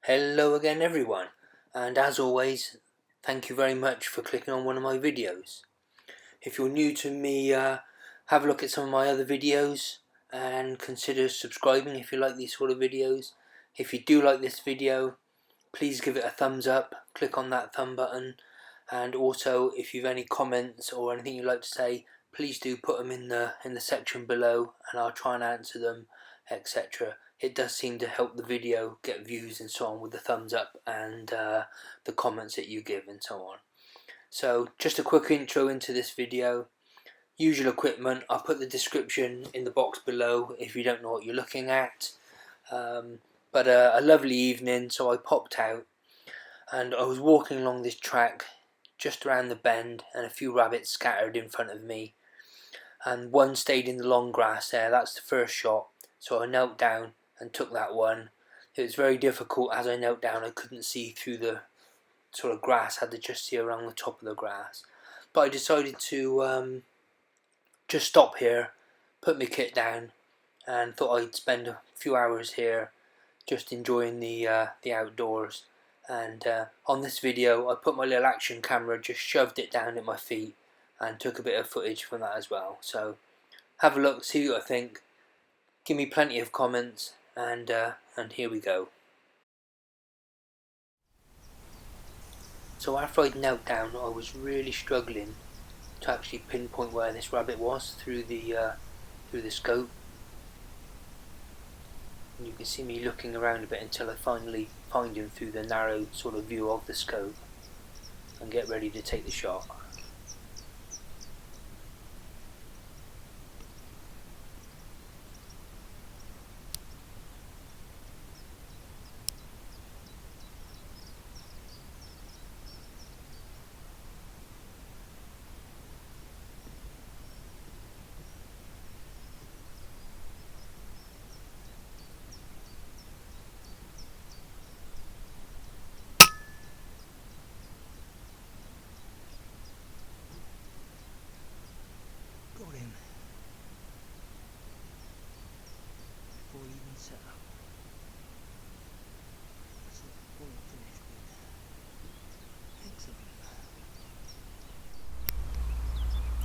Hello again everyone, and as always, thank you very much for clicking on one of my videos. If you're new to me, have a look at some of my other videos and consider subscribing if you like these sort of videos. If you do like this video, please give it a thumbs up, click on that thumb button, and also if you've any comments or anything you'd like to say, please do put them in the section below and I'll try and answer them, etc. It does seem to help the video get views and so on with the thumbs up and the comments that you give and so on. So just a quick intro into this video. Usual equipment, I'll put the description in the box below if you don't know what you're looking at. But a lovely evening, so I popped out and I was walking along this track just around the bend, and a few rabbits scattered in front of me, and one stayed in the long grass there. That's the first shot, so I knelt down and took that one. It was very difficult. As I knelt down, I couldn't see through the sort of grass, had to just see around the top of the grass. But I decided to just stop here, put my kit down, and thought I'd spend a few hours here just enjoying the outdoors. And on this video I put my little action camera, just shoved it down at my feet and took a bit of footage from that as well. So have a look, see what I think, give me plenty of comments, and here we go. So after I'd knelt down, I was really struggling to actually pinpoint where this rabbit was through the scope. And you can see me looking around a bit until I finally find him through the narrow sort of view of the scope and get ready to take the shot. Got him before he even set up. That's it, all finished with. Excellent.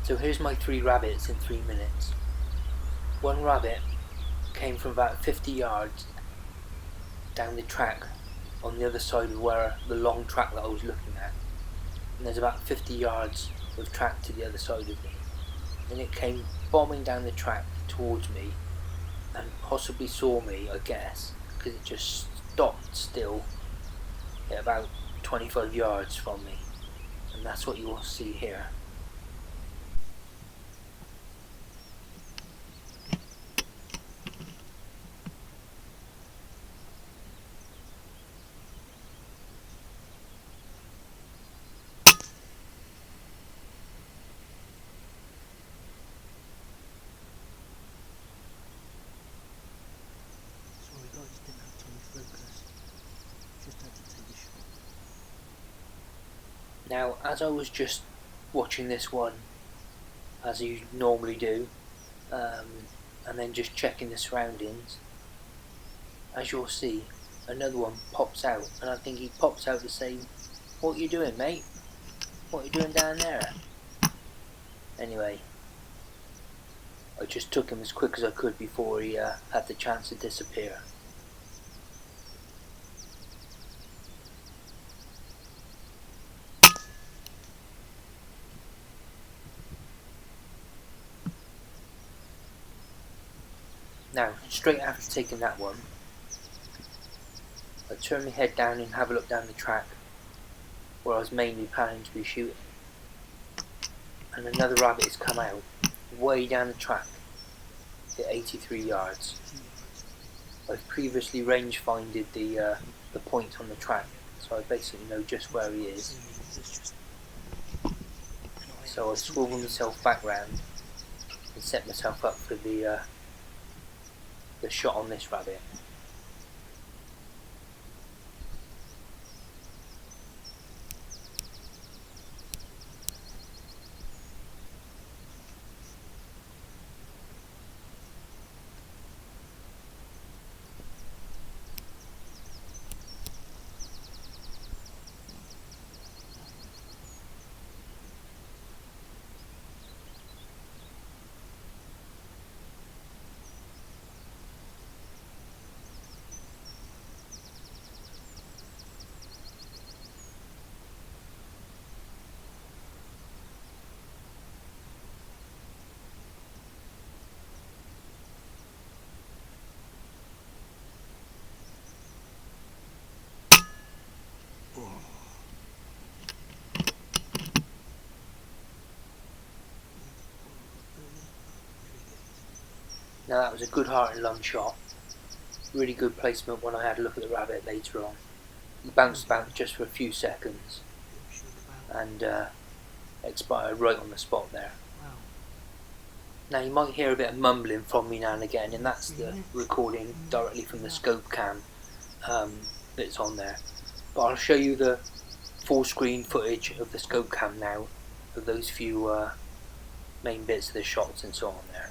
So here's my 3 rabbits in 3 minutes. One rabbit came from about 50 yards down the track on the other side of where the long track that I was looking at. And there's about 50 yards of track to the other side of me. And it came bombing down the track towards me and possibly saw me, I guess, because it just stopped still at about 25 yards from me, and that's what you will see here. Didn't have time to focus, just had to take a shot. Now, as I was just watching this one, as you normally do, and then just checking the surroundings, as you'll see, another one pops out, and I think he pops out to say, "What you doing, mate? What you doing down there?" Anyway, I just took him as quick as I could before he had the chance to disappear. Now, straight after taking that one, I turn my head down and have a look down the track where I was mainly planning to be shooting, and another rabbit has come out way down the track at 83 yards. I've previously range finded the point on the track, so I basically know just where he is. So I swivel myself back round and set myself up for the shot on this rabbit. Now that was a good heart and lung shot. Really good placement when I had a look at the rabbit later on. He bounced about just for a few seconds and expired right on the spot there. Wow. Now you might hear a bit of mumbling from me now and again, and that's the recording directly from the scope cam that's on there. But I'll show you the full screen footage of the scope cam now, of those few main bits of the shots and so on there.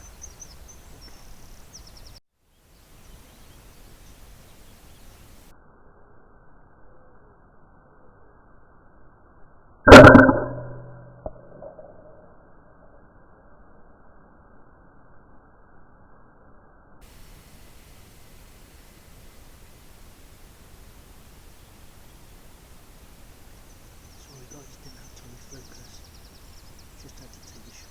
Sorry guys, didn't have time to focus. Just had to take a shot.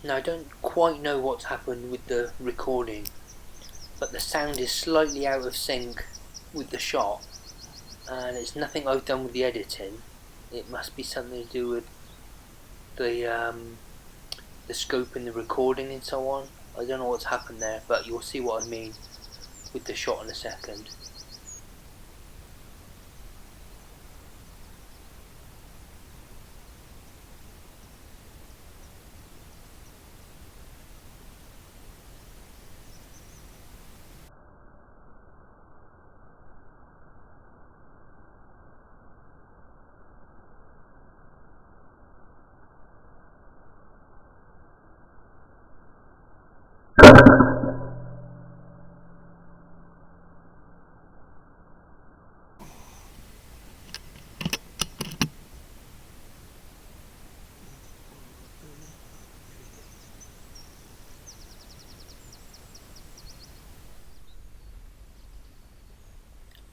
Now I don't quite know what's happened with the recording, but the sound is slightly out of sync with the shot, and it's nothing I've done with the editing. It must be something to do with the scope in the recording and so on. I don't know what's happened there, but you'll see what I mean with the shot in a second.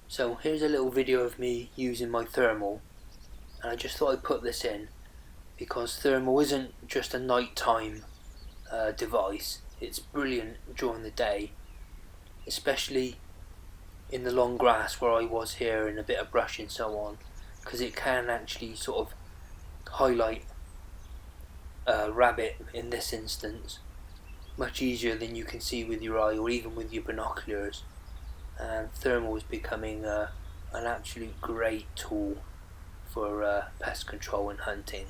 So here's a little video of me using my thermal, and I just thought I'd put this in because thermal isn't just a nighttime device. It's brilliant during the day, especially in the long grass where I was here and a bit of brush and so on, because it can actually sort of highlight a rabbit in this instance much easier than you can see with your eye or even with your binoculars. And thermal is becoming an absolute great tool for pest control and hunting.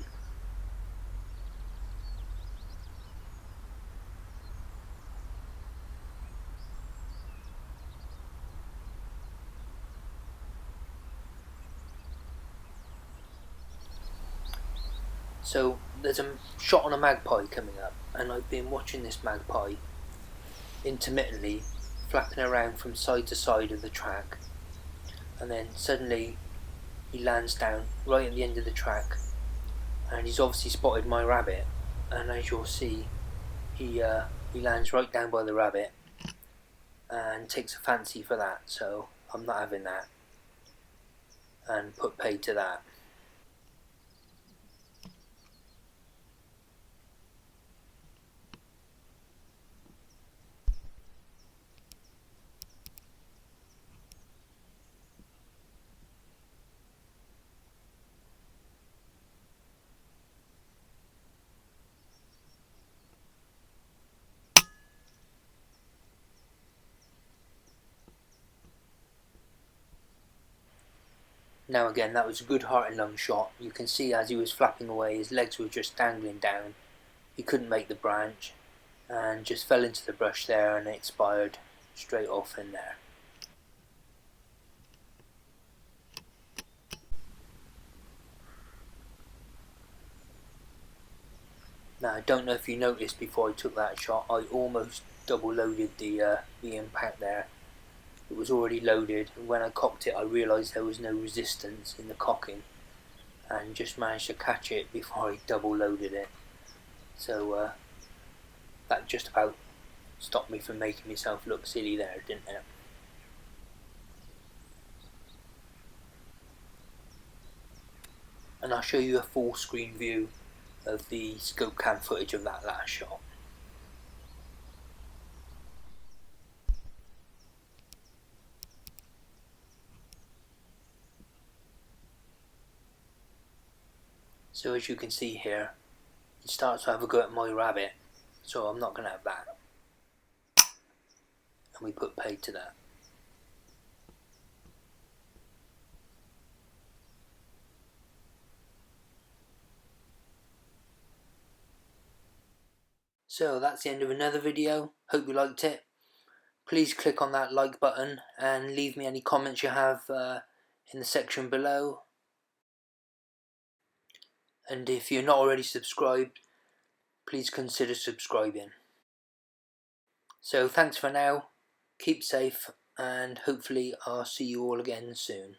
So there's a shot on a magpie coming up, and I've been watching this magpie intermittently flapping around from side to side of the track, and then suddenly he lands down right at the end of the track, and he's obviously spotted my rabbit, and as you'll see he lands right down by the rabbit and takes a fancy for that, so I'm not having that and put paid to that. Now again, that was a good heart and lung shot. You can see as he was flapping away, his legs were just dangling down. He couldn't make the branch and just fell into the brush there and expired straight off in there. Now I don't know if you noticed before I took that shot, I almost double loaded the impact there it was already loaded, and when I cocked it I realised there was no resistance in the cocking, and just managed to catch it before I double loaded it. So that just about stopped me from making myself look silly there, didn't it? And I'll show you a full screen view of the scope cam footage of that last shot. So as you can see here, it starts to have a go at my rabbit, so I'm not going to have that. And we put paid to that. So that's the end of another video. Hope you liked it. Please click on that like button and leave me any comments you have in the section below. And if you're not already subscribed, please consider subscribing. So thanks for now, keep safe, and hopefully I'll see you all again soon.